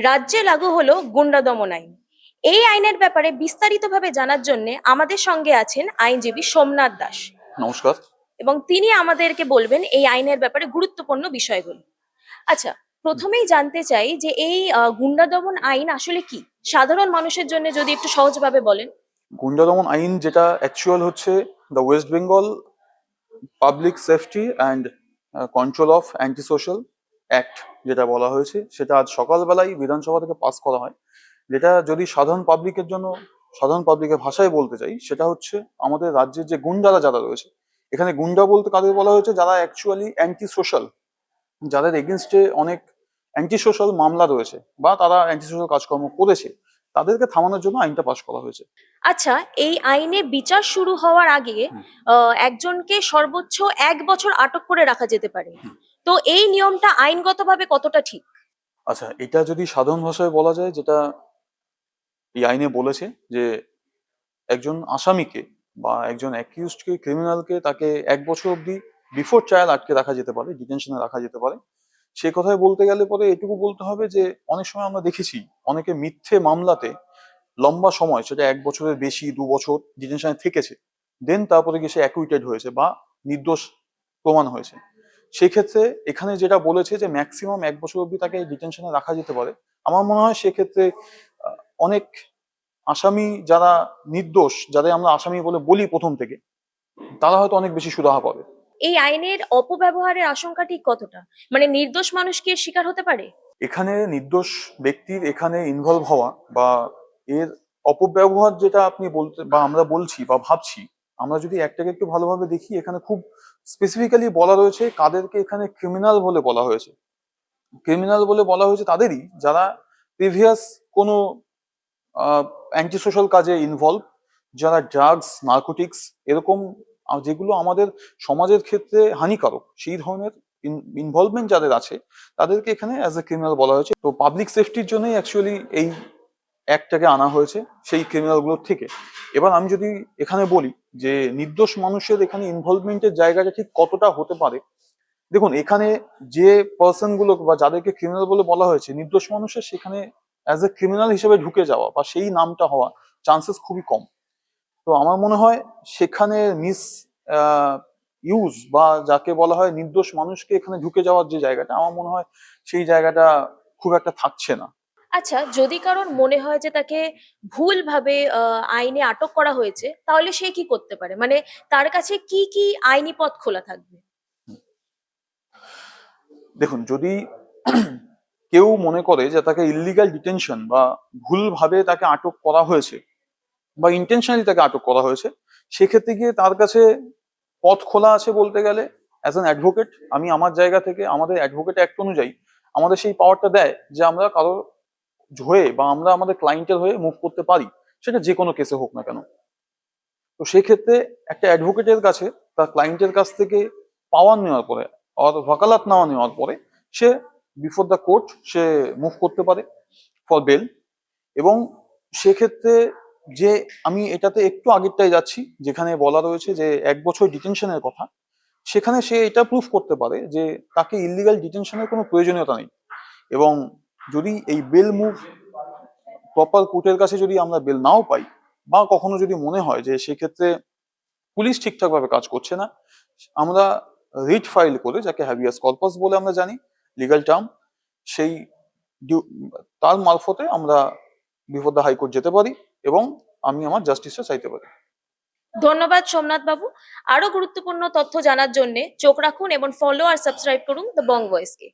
রাজ্যে লাগু হলো গুন্ডা দমন আইন। এই আইনের ব্যাপারে বিস্তারিতভাবে জানার জন্য আমাদের সঙ্গে আছেন আইনজীবী সোমনাথ দাস নমস্কার। এবং তিনি আমাদেরকে বলবেন এই আইনের ব্যাপারে গুরুত্বপূর্ণ বিষয়গুলো। আচ্ছা, প্রথমেই জানতে চাই যে এই গুন্ডা দমন আইন আসলে কি, সাধারণ মানুষের জন্য যদি একটু সহজভাবে বলেন। গুন্ডা দমন আইন যেটা অ্যাকচুয়াল হচ্ছে the West Bengal public safety and control of anti social act যেটা বলা হয়েছে, সেটা আজ সকালবেলায় বিধানসভা থেকে পাস করা হয়। যেটা যদি সাধারণ পাবলিকের ভাষায় বলতে চাই, সেটা হচ্ছে আমাদের রাজ্যের যে গুন্ডারা যারা রয়েছে, এখানে গুন্ডা বলতে কাদের বলা হয়েছে, যারা অ্যাকচুয়ালি অ্যান্টি সোশ্যাল, যাদের এগেনস্টে অনেক অ্যান্টি সোশ্যাল মামলা রয়েছে বা তারা অ্যান্টি সোশ্যাল কাজকর্ম করেছে, তাদেরকে থামানোর জন্য আইনটা পাশ করা হয়েছে। আচ্ছা, এই আইনে বিচার শুরু হওয়ার আগে একজনকে সর্বোচ্চ 1 বছর আটক করে রাখা যেতে পারে। তো এই নিয়মটা আইনগতভাবে কতটা ঠিক? আচ্ছা, এটা যদি সাধারণ ভাষায় বলা যায়, যেটা এই আইনে বলেছে যে একজন আসামিকে বা একজন অ্যাকিউজডকে, ক্রিমিনালকে, তাকে 1 বছর অব্দি বিফোর ট্রায়াল আটকে রাখা যেতে পারে, ডিটেনশনে রাখা যেতে পারে। সে কথায় বলতে গেলে পরে এটুকু বলতে হবে যে অনেক সময় আমরা দেখেছি অনেকে মিথ্যে মামলাতে লম্বা সময়, সেটা 1 বছরের বেশি, 2 বছর ডিটেনশনে থেকেছে, দেন তারপরে গিয়ে সে অ্যাকুইটেড হয়েছে বা নির্দোষ প্রমাণ হয়েছে। সেক্ষেত্রে এখানে যেটা বলেছে যে ম্যাক্সিমাম 1 বছর অব্দি তাকে ডিটেনশনে রাখা যেতে পারে। আমার মনে হয় সেক্ষেত্রে অনেক আসামি যারা নির্দোষ, যাদের আমরা আসামি বলে বলি প্রথম থেকে, তারা হয়তো অনেক বেশি সুরাহা পাবে। এই আইনের অপব্যবহারের আশঙ্কা ঠিক কতটা, মানে নির্দোষ মানুষ কি এর শিকার হতে পারে? এখানে নির্দোষ ব্যক্তির এখানে ইনভলভ হওয়া বা এর অপব্যবহার, যেটা আপনি বলতে বা আমরা বলছি বা ভাবছি, আমরা যদি একটাকে একটু ভালোভাবে দেখি, এখানে খুব স্পেসিফিক্যালি বলা রয়েছে কাদেরকে এখানে ক্রিমিনাল বলে বলা হয়েছে। ক্রিমিনাল বলে বলা হয়েছে তাদেরই যারা প্রিভিয়াস কোনো অ্যান্টি সোশ্যাল কাজে ইনভলভ, যারা ড্রাগস, নার্কোটিক্স এরকম যেগুলো আমাদের সমাজের ক্ষেত্রে হানিকারক, সেই ধরনের ইনভলভমেন্ট যাদের আছে, তাদেরকে এখানে অ্যাজ এ ক্রিমিনাল বলা হয়েছে। তো পাবলিক সেফটির জন্যই অ্যাকচুয়ালি এই অ্যাক্টটাকে আনা হয়েছে সেই ক্রিমিনালগুলোর থেকে। এবার আমি যদি এখানে বলি যে নির্দোষ মানুষের এখানে ইনভলভমেন্টের জায়গাটা ঠিক কতটা হতে পারে, দেখুন এখানে যে পার্সন গুলো বা যাদেরকে ক্রিমিনাল বলে বলা হয়েছে, নির্দোষ মানুষের সেখানে অ্যাজ এ ক্রিমিনাল হিসেবে ঢুকে যাওয়া বা সেই নামটা হওয়া চান্সেস খুবই কম। তো আমার মনে হয় সেখানে মিস ইউজ বা যাকে বলা হয় নির্দোষ মানুষকে এখানে ঢুকে যাওয়ার যে জায়গাটা, আমার মনে হয় সেই জায়গাটা খুব একটা থাকছে না। আচ্ছা, যদি কারোর মনে হয় যে তাকে ভুলভাবে আইনে আটক করা হয়েছে, তাহলে সে কি করতে পারে, মানে তার কাছে কি কি আইনি পথ খোলা থাকবে? দেখুন, যদি কেউ মনে করে যে তাকে ইল্লিগাল ডিটেনশন বা ভুলভাবে তাকে আটক করা হয়েছে বা ইন্টেনশনালি তাকে আটক করা হয়েছে, সেক্ষেত্রে গিয়ে তার কাছে পথ খোলা আছে বলতে গেলে। অ্যাজ অ্যান অ্যাডভোকেট, আমি আমার জায়গা থেকে, আমাদের অ্যাডভোকেট অ্যাক্ট অনুযায়ী আমাদের সেই পাওয়ারটা দেয় যে আমরা কারোর হয়ে বা আমরা আমাদের ক্লায়েন্টের হয়ে মুভ করতে পারি, সেটা যে কোনো কেসে হোক না কেন। তো সেক্ষেত্রে একটা অ্যাডভোকেটের কাছে তার ক্লায়েন্টের কাছ থেকে পাওয়ার নেওয়ার পরে, ওয়াকালাত নেওয়ার পরে, সে বিফোর দ্য কোর্ট সে মুভ করতে পারে ফর বেল। এবং সেক্ষেত্রে যে আমি এটাতে একটু আগেরটাই যাচ্ছি, যেখানে বলা রয়েছে যে 1 বছর ডিটেনশনের কথা, সেখানে সে এটা প্রুফ করতে পারে যে তাকে ইলিগাল ডিটেনশনের কোনো প্রয়োজনীয়তা নেই। এবং যদি এই বেল মুভ প্রপার কোর্টের কাছে যদি আমরা বেল নাও পাই, বা কখনো যদি মনে হয় যে সেক্ষেত্রে পুলিশ ঠিকঠাক ভাবে কাজ করছে না, আমরা রিট ফাইল করে, যাকে হ্যাবিয়াস কর্পাস বলে আমরা জানি লিগ্যাল টার্ম, সেই তার মারফতে আমরা বিফোর দ্য হাইকোর্ট যেতে পারি এবং আমি আমার জাস্টিসটা চাইতে পারি। ধন্যবাদ সোমনাথ বাবু। আরো গুরুত্বপূর্ণ তথ্য জানার জন্য চোখ রাখুন এবং ফলো আর সাবস্ক্রাইব করুন দ্য বং ভয়েসকে।